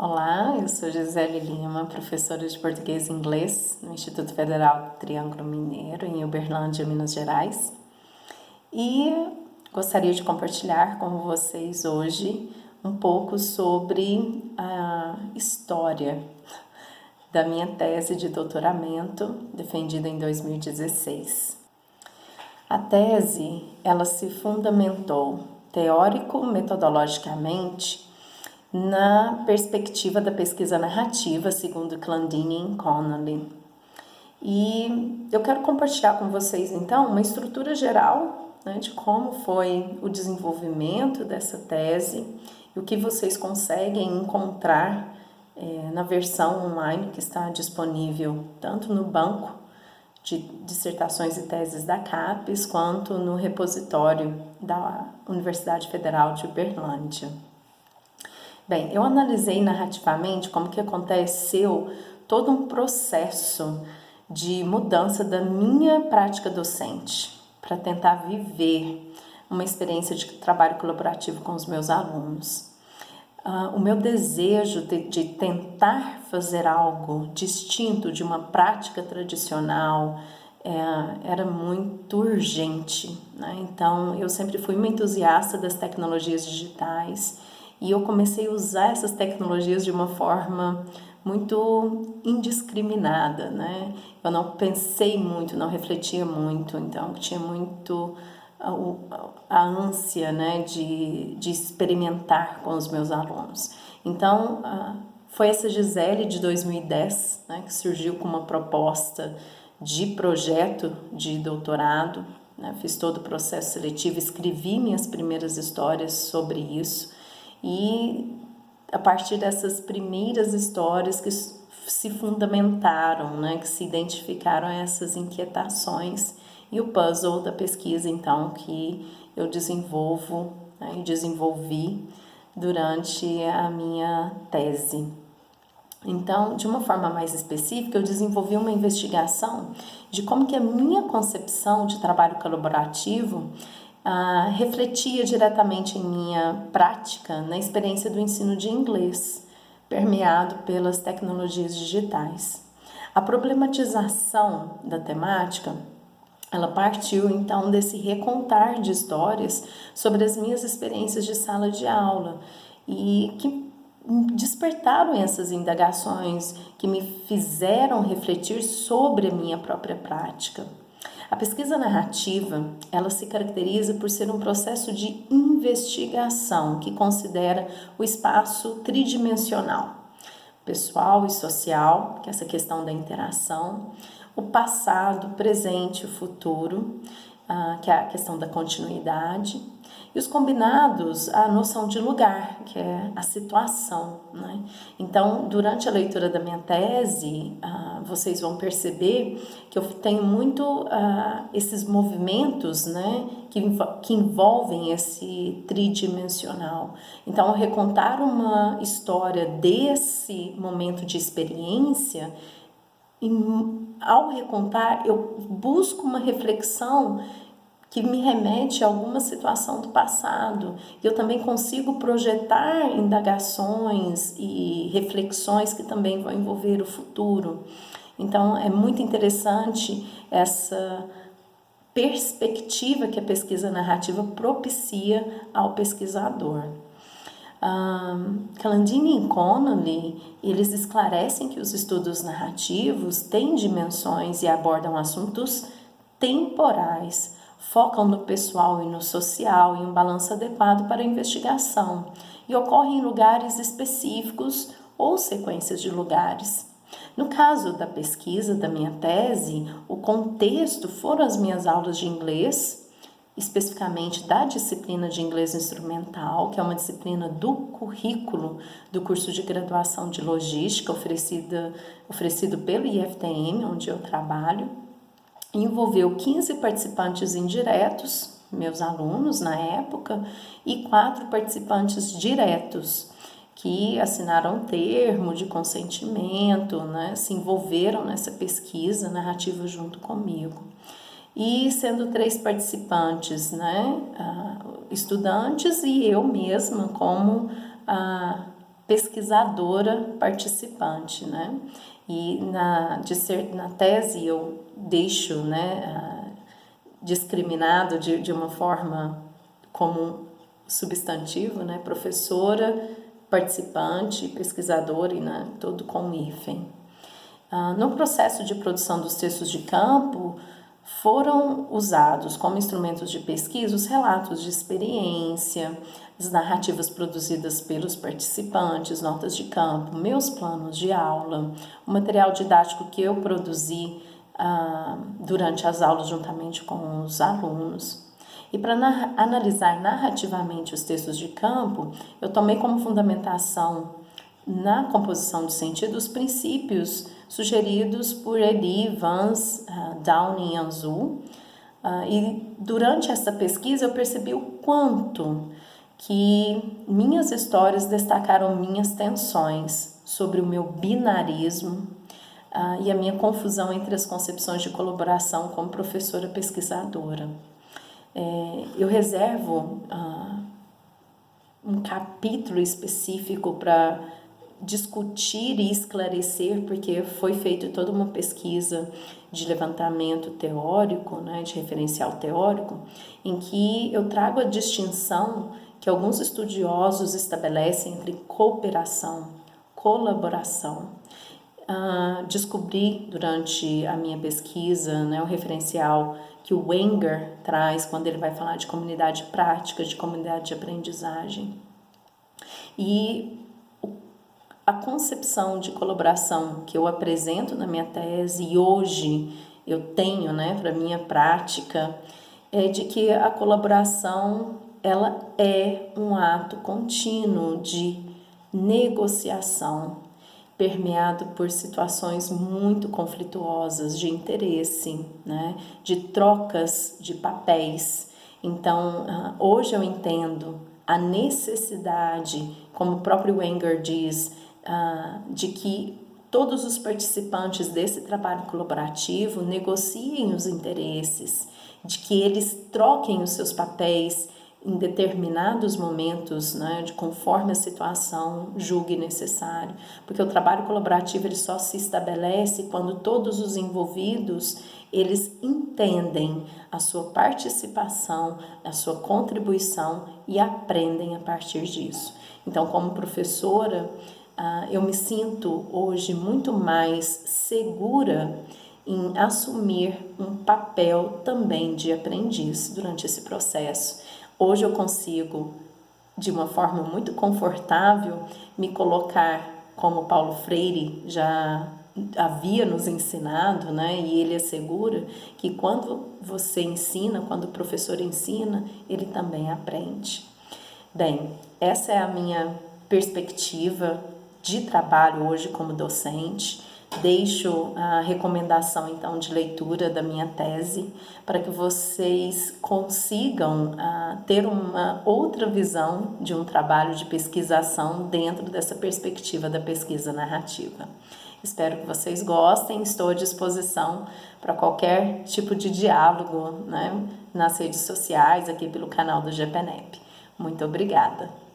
Olá, eu sou Gisele Lima, professora de português e inglês no Instituto Federal Triângulo Mineiro, em Uberlândia, Minas Gerais. E gostaria de compartilhar com vocês hoje um pouco sobre a história da minha tese de doutoramento, defendida em 2016. A tese, ela se fundamentou teórico-metodologicamente na perspectiva da pesquisa narrativa, segundo Clandini e Connolly. E eu quero compartilhar com vocês, então, uma estrutura geral, né, de como foi o desenvolvimento dessa tese e o que vocês conseguem encontrar na versão online que está disponível tanto no banco de dissertações e teses da CAPES quanto no repositório da Universidade Federal de Uberlândia. Bem, eu analisei narrativamente como que aconteceu todo um processo de mudança da minha prática docente para tentar viver uma experiência de trabalho colaborativo com os meus alunos. O meu desejo de tentar fazer algo distinto de uma prática tradicional era muito urgente, né? Então, eu sempre fui uma entusiasta das tecnologias digitais e eu comecei a usar essas tecnologias de uma forma muito indiscriminada, né? Eu não pensei muito, não refletia muito, então tinha muito a ânsia, né, de experimentar com os meus alunos. Então, foi essa Gisele de 2010, né, que surgiu com uma proposta de projeto de doutorado, né? Fiz todo o processo seletivo, escrevi minhas primeiras histórias sobre isso e a partir dessas primeiras histórias que se fundamentaram, né, que se identificaram essas inquietações e o puzzle da pesquisa, então, que eu desenvolvo, né, e desenvolvi durante a minha tese. Então, de uma forma mais específica, eu desenvolvi uma investigação de como que a minha concepção de trabalho colaborativo refletia diretamente em minha prática na experiência do ensino de inglês, permeado pelas tecnologias digitais. A problematização da temática, ela partiu então desse recontar de histórias sobre as minhas experiências de sala de aula e que despertaram essas indagações que me fizeram refletir sobre a minha própria prática. A pesquisa narrativa, ela se caracteriza por ser um processo de investigação que considera o espaço tridimensional, pessoal e social, que é essa questão da interação, o passado, presente e o futuro, que é a questão da continuidade, e os combinados, a noção de lugar, que é a situação, né? Então, durante a leitura da minha tese, vocês vão perceber que eu tenho muito esses movimentos, né, que envolvem esse tridimensional. Então, ao recontar uma história desse momento de experiência, ao recontar, eu busco uma reflexão que me remete a alguma situação do passado. Eu também consigo projetar indagações e reflexões que também vão envolver o futuro. Então, é muito interessante essa perspectiva que a pesquisa narrativa propicia ao pesquisador. Clandini e Connolly, eles esclarecem que os estudos narrativos têm dimensões e abordam assuntos temporais, focam no pessoal e no social em um balanço adequado para a investigação e ocorrem em lugares específicos ou sequências de lugares. No caso da pesquisa da minha tese, o contexto foram as minhas aulas de inglês, especificamente da disciplina de inglês instrumental, que é uma disciplina do currículo do curso de graduação de logística oferecido pelo IFTM, onde eu trabalho. Envolveu 15 participantes indiretos, meus alunos na época, e 4 participantes diretos, que assinaram um termo de consentimento, né, se envolveram nessa pesquisa narrativa junto comigo. E sendo 3 participantes, né, estudantes e eu mesma como pesquisadora participante, né? E na tese eu deixo, né, discriminado de uma forma como substantivo, né, professora, participante, pesquisadora e, né, todo com hífen. No processo de produção dos textos de campo, foram usados como instrumentos de pesquisa os relatos de experiência, as narrativas produzidas pelos participantes, notas de campo, meus planos de aula, o material didático que eu produzi durante as aulas juntamente com os alunos. E para analisar narrativamente os textos de campo, eu tomei como fundamentação na composição de sentido os princípios sugeridos por Ely, Vance, Downing e Anzu. E durante essa pesquisa eu percebi o quanto que minhas histórias destacaram minhas tensões sobre o meu binarismo e a minha confusão entre as concepções de colaboração como professora pesquisadora. Eu reservo um capítulo específico para discutir e esclarecer, porque foi feita toda uma pesquisa de levantamento teórico, né, de referencial teórico, em que eu trago a distinção que alguns estudiosos estabelecem entre cooperação, colaboração. Descobri durante a minha pesquisa, né, o referencial que o Wenger traz quando ele vai falar de comunidade prática, de comunidade de aprendizagem. E a concepção de colaboração que eu apresento na minha tese e hoje eu tenho, né, para minha prática, é de que a colaboração ela é um ato contínuo de negociação, permeado por situações muito conflituosas de interesse, né, de trocas de papéis. Então, hoje eu entendo a necessidade, como o próprio Wenger diz, de que todos os participantes desse trabalho colaborativo negociem os interesses, de que eles troquem os seus papéis em determinados momentos, né, de conforme a situação julgue necessário, porque o trabalho colaborativo ele só se estabelece quando todos os envolvidos eles entendem a sua participação, a sua contribuição e aprendem a partir disso. Então, como professora, eu me sinto hoje muito mais segura em assumir um papel também de aprendiz durante esse processo. Hoje eu consigo, de uma forma muito confortável, me colocar como Paulo Freire já havia nos ensinado, né? E ele assegura que quando você ensina, quando o professor ensina, ele também aprende. Bem, essa é a minha perspectiva de trabalho hoje como docente. Deixo a recomendação então de leitura da minha tese para que vocês consigam ter uma outra visão de um trabalho de pesquisação dentro dessa perspectiva da pesquisa narrativa. Espero que vocês gostem, estou à disposição para qualquer tipo de diálogo, né, nas redes sociais, aqui pelo canal do GPNEP. Muito obrigada!